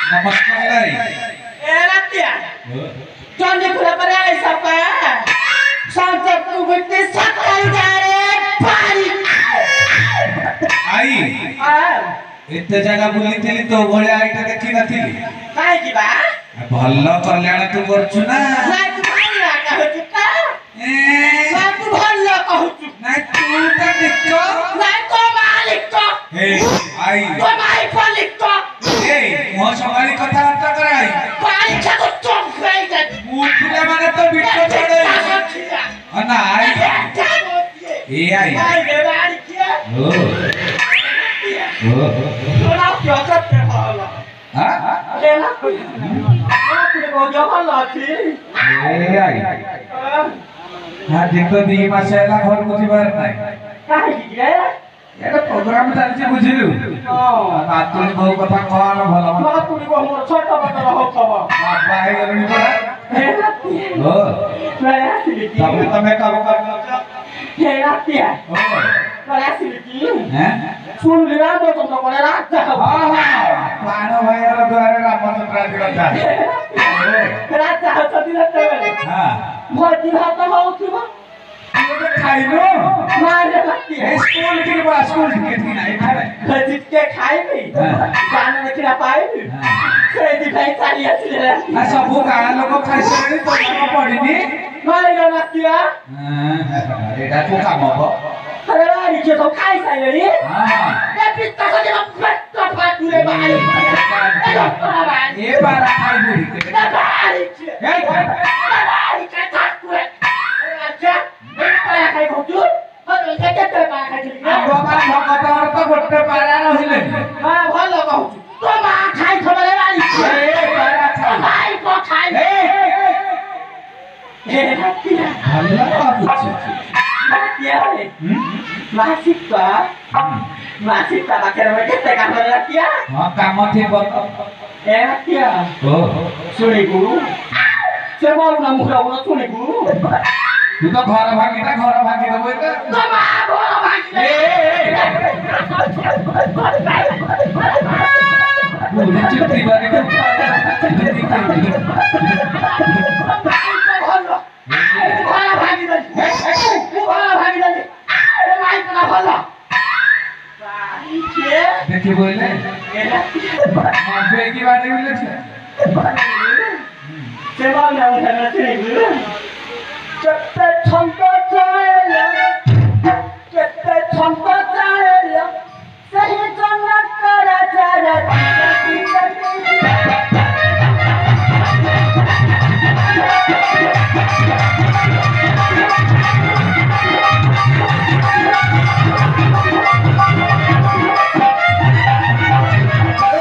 नमस्कार लाई एरा क्या चंडी खुला पर ऐसा पा सांसद तू बिट्टी सकाल जा रे पारी आई इतने जगह बुली थी तो भले आईटा देखी नथिली काय की बा भल्ल कल्याण तू करछु ना नाही तू भल्ला कहू का नाही तू भल्ला कहू नाही तू का निक्को नाही तो मालिक को हे आई तो मालिक मालिक को हे मो सवारी कथा वार्ता कराई पारी छको चोक गई जा उठले माने तो बिट्टो छड़े ना आई ए आई आई रे बारी किया ओ तोरा क्या करते होला हां लेला कोई आपने को जो होला थी ए आई हां देखो दी मासेला घर बुझिबार नाही काहे की रे এটা প্রোগ্রাম চালছে বুঝিলু নাতুনি বউ কথা কওয়ানো ভালো নাতুনি বউ মোর ছোট বড় হব বাবা হয়ে গেলনি পড়া হে রাতি ও রে আসিলি কি তুমি কাম করছো হে রাতি ও রে আসিলি কি হ্যাঁ শুনলি না তো তোমরা করে রাত যাও প্রাণ ভাইয়ের দ্বারে রামচন্দ্র আদি কথা রাত যাও তো দিতে হ্যাঁ ভর্তি ভাত হউছিবা খাইলো মারে রাতি স্কুল কি বা স্কুল কি নাই খাই জিতকে খাইবি গান দেখিরা পাইবি সেই দি ভাই চালি আসিলে রাতি আর সব গাঁ লোক খাইছনি তো কাম পড়িনি মারে রাতিয়া এটা তো কাম হবো আরে রানি কে তো খাই চাইলে রে হ্যাঁ এ পিত্তা করে পেট ফাট দূরে বাড়ি এবার খাইবি বাড়ি এই বাড়ি কে থাক করে আচ্ছা পায়া খাই ঘুটু আরে কেতে পায়া খাই দিলি বাবা ভগতর তো করতে পারে না হইলে হ্যাঁ ভালো কহুচু তো মা খাই খবরে বাড়ি এই পারা খাই খাই কো খাই এ রাতিয়া ভালো পাচ্ছি রাতিয়া রে মাসিকটা বাকের মধ্যে কেতে কাম করে রাতিয়া হ্যাঁ কাম ঠিক বল এ রাতিয়া ও শুনি গুরু সে বল না মুখরা বল শুনি গুরু তুই তো ঘর ভাগি দেবো এটা তো মা বল ভাগি বুঝি চিত্তি বাড়ি তো ভালো ভাগি দে ভালো ভাগি দে আরে মাই না ভালো দেখি বললে বেগি বাড়ি বলেছে সে বল না ওখানে শুনি গুরু কেতে ছন্দ চাইল সেই জন্য করা যারা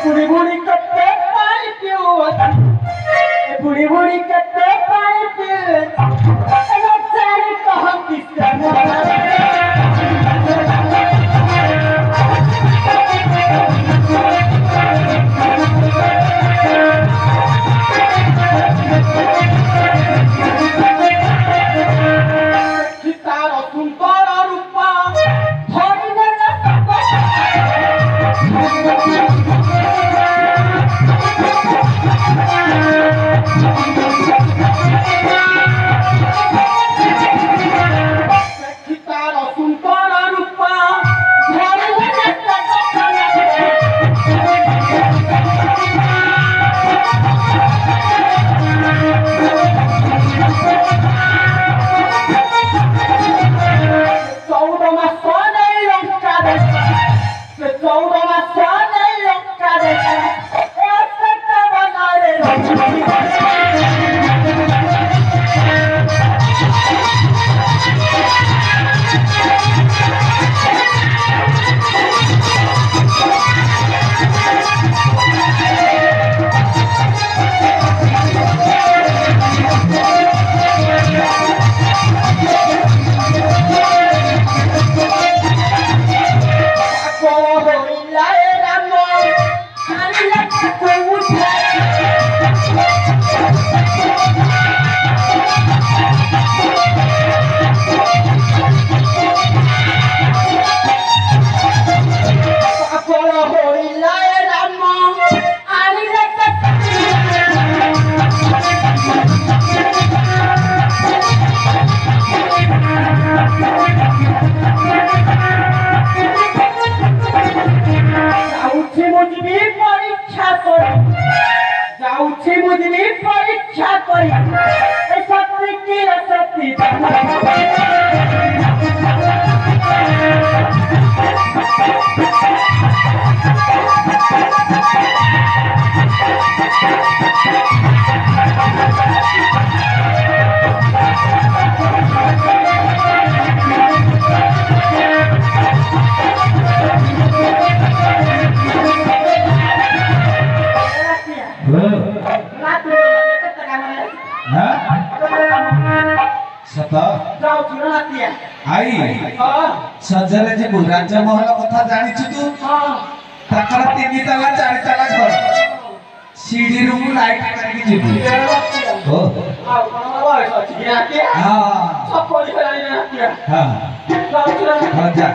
বুড়ি বুড়ি করতে পাই পিউ বুড়ি বুড়ি করতে পাই পিউ চারি কহন কিসা ଅଛି ବୁଝିଲି ପରୀକ୍ଷା କରି ଏ ସତ୍ୟ କି ଅସତ୍ୟ सत ଯାଉଛୁ ନା ରାତିଆ आई सजरे जे राज महल कथा जानिछु तू ताकर 3 ताला 4 ताला घर सीढ़ी रूम लाइट करके जीबू ओ ଆଉ କଣ ବୟସ ଅଛି କି ରାତିଆ हां ସପୋଳି ହେଲାଣି ରାତିଆ हां ଯାଉଛୁ ନା हां जा